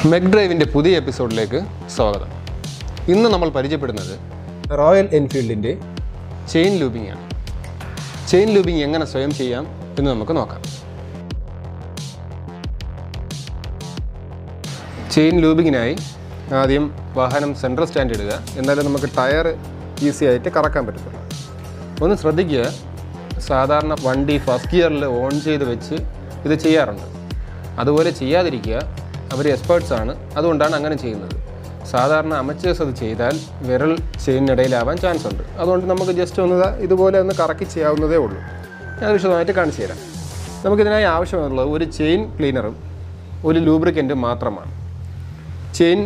MechDrive പുതിയ എപ്പിസോഡിലേക്ക് സ്വാഗതം. ഇന്ന് നമ്മൾ പരിചയപ്പെടുന്നത് റോയൽ എൻഫീൽഡിൻ്റെ ചെയിൻ ലൂബിംഗ് ആണ്. ചെയിൻ ലൂബിംഗ് എങ്ങനെ സ്വയം ചെയ്യാം എന്ന് നമുക്ക് നോക്കാം. ചെയിൻ ലൂബിങ്ങിനായി ആദ്യം വാഹനം സെൻട്രൽ സ്റ്റാൻഡ് ഇടുക. എന്നാലും നമുക്ക് ടയർ ഈസി ആയിട്ട് കറക്കാൻ പറ്റത്തുള്ളൂ. ഒന്ന് ശ്രദ്ധിക്കുക, സാധാരണ വണ്ടി ഫസ്റ്റ് ഗിയറിൽ ഓൺ ചെയ്ത് വെച്ച് ഇത് ചെയ്യാറുണ്ട്. അതുപോലെ ചെയ്യാതിരിക്കുക. അവർ എക്സ്പേർട്സ് ആണ്, അതുകൊണ്ടാണ് അങ്ങനെ ചെയ്യുന്നത്. സാധാരണ അമച്ചേഴ്സ് അത് ചെയ്താൽ വിരൽ ചെയിനിടയിലാവാൻ ചാൻസ് ഉണ്ട്. അതുകൊണ്ട് നമുക്ക് ജസ്റ്റ് ഒന്ന് ഇതുപോലെ ഒന്ന് കറക്കി ചെയ്യാവുന്നതേ ഉള്ളൂ. ഞാൻ വിശദമായിട്ട് കാണിച്ചു തരാം. നമുക്കിതിനായി ആവശ്യമുള്ളത് ഒരു ചെയിൻ ക്ലീനറും ഒരു ലൂബ്രിക്കൻറ്റും മാത്രമാണ്. ചെയിൻ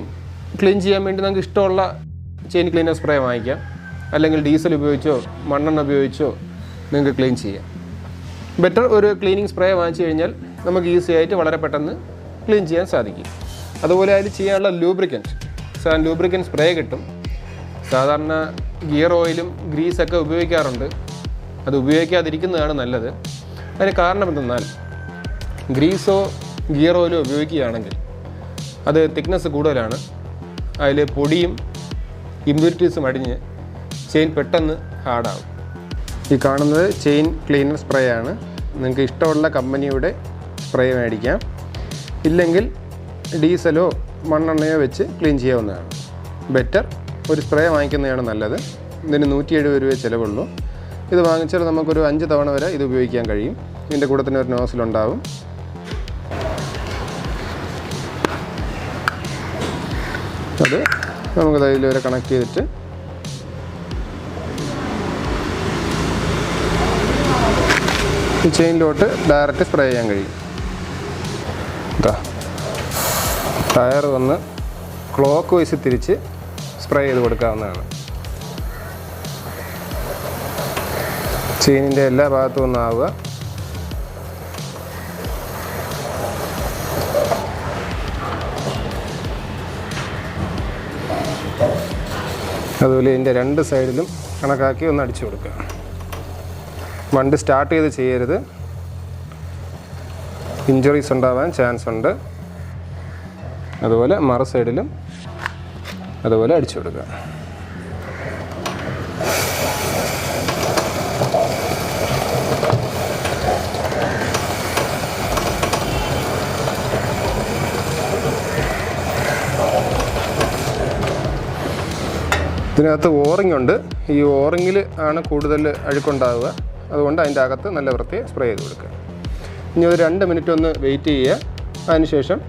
ക്ലീൻ ചെയ്യാൻ വേണ്ടി നമുക്ക് ഇഷ്ടമുള്ള ചെയിൻ ക്ലീനർ സ്പ്രേ വാങ്ങിക്കാം, അല്ലെങ്കിൽ ഡീസൽ ഉപയോഗിച്ചോ മണ്ണെണ്ണ ഉപയോഗിച്ചോ നിങ്ങൾക്ക് ക്ലീൻ ചെയ്യാം. ബെറ്റർ ഒരു ക്ലീനിങ് സ്പ്രേ വാങ്ങിച്ചു കഴിഞ്ഞാൽ നമുക്ക് ഈസി ആയിട്ട് വളരെ പെട്ടെന്ന് ക്ലീൻ ചെയ്യാൻ സാധിക്കും. അതുപോലെ അതിൽ ചെയ്യാനുള്ള ലൂബ്രിക്കൻറ്റ് സ്പ്രേ കിട്ടും. സാധാരണ ഗിയർ ഓയിലും ഗ്രീസൊക്കെ ഉപയോഗിക്കാറുണ്ട്. അത് ഉപയോഗിക്കാതിരിക്കുന്നതാണ് നല്ലത്. അതിന് കാരണം എന്തെന്നാൽ ഗ്രീസോ ഗിയർ ഓയിലോ ഉപയോഗിക്കുകയാണെങ്കിൽ അത് തിക്നെസ് കൂടുതലാണ്. അതിൽ പൊടിയും ഇമ്പ്യൂരിറ്റീസും അടിഞ്ഞ് ചെയിൻ പെട്ടെന്ന് ഹാർഡാകും. ഈ കാണുന്നത് ചെയിൻ ക്ലീനർ സ്പ്രേ ആണ്. നിങ്ങൾക്ക് ഇഷ്ടമുള്ള കമ്പനിയുടെ സ്പ്രേ മേടിക്കാം, ഇല്ലെങ്കിൽ ഡീസലോ മണ്ണെണ്ണയോ വെച്ച് ക്ലീൻ ചെയ്യാവുന്നതാണ്. ബെറ്റർ ഒരു സ്പ്രേ വാങ്ങിക്കുന്നതാണ് നല്ലത്. ഇതിന് 170 രൂപ ചിലവുള്ളൂ. ഇത് വാങ്ങിച്ചാൽ നമുക്കൊരു 5 തവണ വരെ ഇത് ഉപയോഗിക്കാൻ കഴിയും. ഇതിൻ്റെ കൂടെ തന്നെ ഒരു നോസിലുണ്ടാവും. അത് നമുക്ക് അതിൽ വരെ കണക്ട് ചെയ്തിട്ട് ഈ ചെയിനിലോട്ട് ഡയറക്റ്റ് സ്പ്രേ ചെയ്യാൻ കഴിയും. ടയർ വന്ന് ക്ലോക്ക് വൈസ് തിരിച്ച് സ്പ്രേ ചെയ്ത് കൊടുക്കാവുന്നതാണ്. ചെയിനിൻ്റെ എല്ലാ ഭാഗത്തും ഒന്നാവുക. അതുപോലെ ഇതിൻ്റെ 2 സൈഡിലും കണക്കാക്കി ഒന്ന് അടിച്ചു കൊടുക്കുക. വണ്ടി സ്റ്റാർട്ട് ചെയ്ത് ചെയ്യരുത്, ഇഞ്ചുറീസ് ഉണ്ടാവാൻ ചാൻസ് ഉണ്ട്. അതുപോലെ മറു സൈഡിലും അതുപോലെ അടിച്ചു കൊടുക്കുക. ഇതിനകത്ത് ഓറിംഗ് ഉണ്ട്. ഈ ഓറിങ്ങിൽ ആണ് കൂടുതൽ അഴുക്കുണ്ടാവുക. അതുകൊണ്ട് അതിൻ്റെ അകത്ത് നല്ല വൃത്തിയായി സ്പ്രേ ചെയ്ത് കൊടുക്കുക. ഇനി ഒരു 2 മിനിറ്റ് ഒന്ന് വെയിറ്റ് ചെയ്യുക. അതിനുശേഷം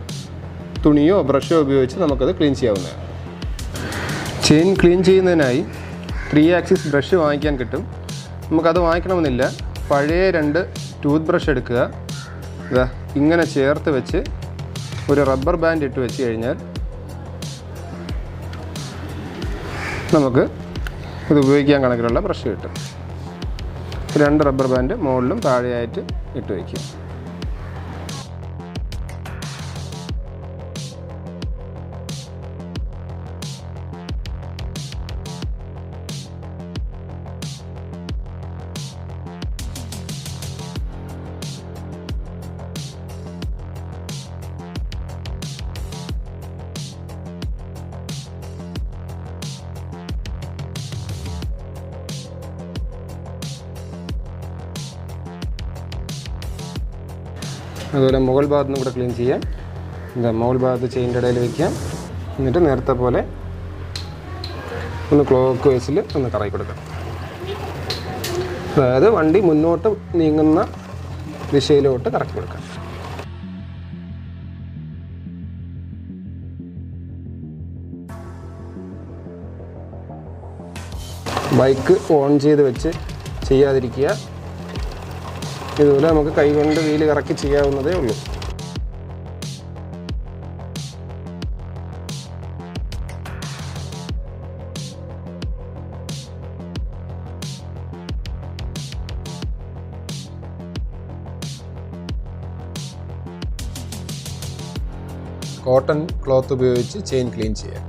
തുണിയോ ബ്രഷോ ഉപയോഗിച്ച് നമുക്കത് ക്ലീൻ ചെയ്യാവുന്നതാണ്. ചെയിൻ ക്ലീൻ ചെയ്യുന്നതിനായി 3 ആക്സിസ് ബ്രഷ് വാങ്ങിക്കാൻ കിട്ടും. നമുക്കത് വാങ്ങിക്കണമെന്നില്ല. പഴയ 2 ടൂത്ത് ബ്രഷ് എടുക്കുക. ഇതാ ഇങ്ങനെ ചേർത്ത് വെച്ച് ഒരു റബ്ബർ ബാൻഡ് ഇട്ട് വെച്ച് കഴിഞ്ഞാൽ നമുക്ക് ഇത് ഉപയോഗിക്കാൻ കണക്കിലുള്ള ബ്രഷ് കിട്ടും. 2 റബ്ബർ ബാൻഡ് മുകളിലും താഴെയായിട്ട് ഇട്ട് വയ്ക്കും. അതുപോലെ മുകൾ ഭാഗത്ത് നിന്ന് കൂടെ ക്ലീൻ ചെയ്യാം. എന്താ മുകൾ ഭാഗത്ത് ചെയിൻ്റെ ഇടയിൽ വയ്ക്കാം. എന്നിട്ട് നേരത്തെ പോലെ ഒന്ന് ക്ലോക്ക് വൈസിൽ ഒന്ന് കറക്കി കൊടുക്കാം. അതായത് വണ്ടി മുന്നോട്ട് നീങ്ങുന്ന ദിശയിലോട്ട് കറക്കി കൊടുക്കാം. ബൈക്ക് ഓൺ ചെയ്ത് വെച്ച് ചെയ്യാതിരിക്കുക. ഇതുപോലെ നമുക്ക് കൈകൊണ്ട് വീല് കറക്കി ചെയ്യാവുന്നതേ ഉള്ളൂ. കോട്ടൺ ക്ലോത്ത് ഉപയോഗിച്ച് ചെയിൻ ക്ലീൻ ചെയ്യാം.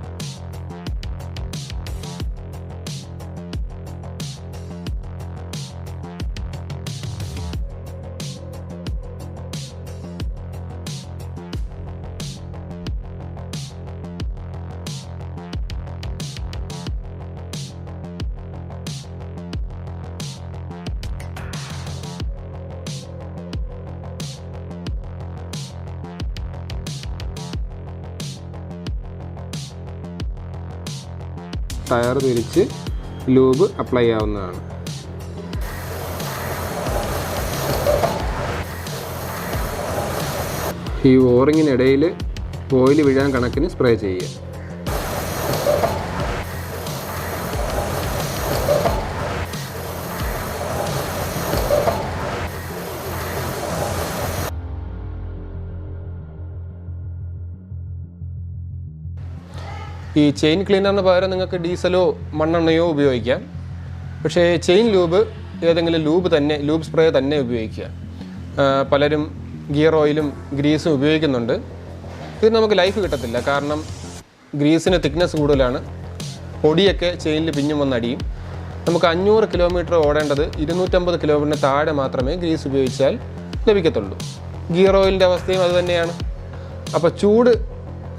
ടയർ തിരിച്ച് ലൂബ് അപ്ലൈ ചെയ്യാവുന്നതാണ്. ഈ ഓറിങ്ങിനിടയിൽ ഓയിൽ വീഴാൻ കണക്കിന് സ്പ്രേ ചെയ്യുക. ഈ ചെയിൻ ക്ലീനറിന് പകരം നിങ്ങൾക്ക് ഡീസലോ മണ്ണെണ്ണയോ ഉപയോഗിക്കാം. പക്ഷേ ചെയിൻ ലൂബ് ഏതെങ്കിലും ലൂബ് സ്പ്രേ തന്നെ ഉപയോഗിക്കുക. പലരും ഗിയർ ഓയിലും ഗ്രീസും ഉപയോഗിക്കുന്നുണ്ട്. ഇത് നമുക്ക് ലൈഫ് കിട്ടത്തില്ല. കാരണം ഗ്രീസിന് തിക്നെസ് കൂടുതലാണ്, പൊടിയൊക്കെ ചെയിനിൽ പിഞ്ഞും വന്നടിയും. നമുക്ക് 500 കിലോമീറ്റർ ഓടേണ്ടത് 250 കിലോമീറ്ററിന് താഴെ മാത്രമേ ഗ്രീസ് ഉപയോഗിച്ചാൽ ലഭിക്കത്തുള്ളൂ. ഗിയർ ഓയിലിൻ്റെ അവസ്ഥയും അതുതന്നെയാണ്. അപ്പോൾ ചൂട്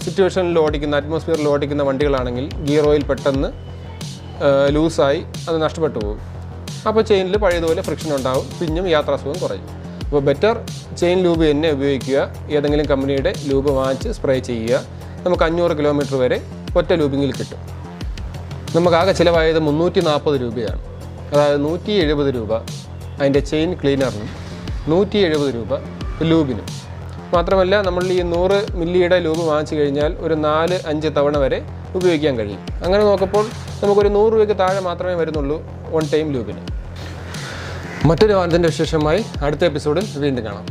സിറ്റുവേഷനിൽ അറ്റ്മോസ്ഫിയറിൽ ഓടിക്കുന്ന വണ്ടികളാണെങ്കിൽ ഗിയർ ഓയിൽ പെട്ടെന്ന് ലൂസായി അത് നഷ്ടപ്പെട്ടു പോകും. അപ്പോൾ ചെയിനിൽ പഴയതുപോലെ ഫ്രിക്ഷൻ ഉണ്ടാവും, പിഞ്ഞും യാത്രാസുഖം കുറയും. അപ്പോൾ ബെറ്റർ ചെയിൻ ലൂബ് തന്നെ ഉപയോഗിക്കുക. ഏതെങ്കിലും കമ്പനിയുടെ ലൂബ് വാങ്ങിച്ച് സ്പ്രേ ചെയ്യുക. നമുക്ക് 500 കിലോമീറ്റർ വരെ ഒറ്റ ലൂബിങ്ങിൽ കിട്ടും. നമുക്കാകെ ചിലവായത് 340 രൂപയാണ്. അതായത് 170 രൂപ അതിൻ്റെ ചെയിൻ ക്ലീനറിനും 170 രൂപ ലൂബിനും. മാത്രമല്ല നമ്മൾ ഈ 100 മില്ലിയുടെ ലൂബ് വാങ്ങിച്ചു കഴിഞ്ഞാൽ ഒരു 4-5 തവണ വരെ ഉപയോഗിക്കാൻ കഴിയും. അങ്ങനെ നോക്കുമ്പോൾ നമുക്കൊരു 100 രൂപയ്ക്ക് താഴെ മാത്രമേ വരുന്നുള്ളൂ 1 ടൈം ലൂബിന്. മറ്റൊരു വാഹനത്തിൻ്റെ വിശേഷമായി അടുത്ത എപ്പിസോഡിൽ വീണ്ടും കാണാം.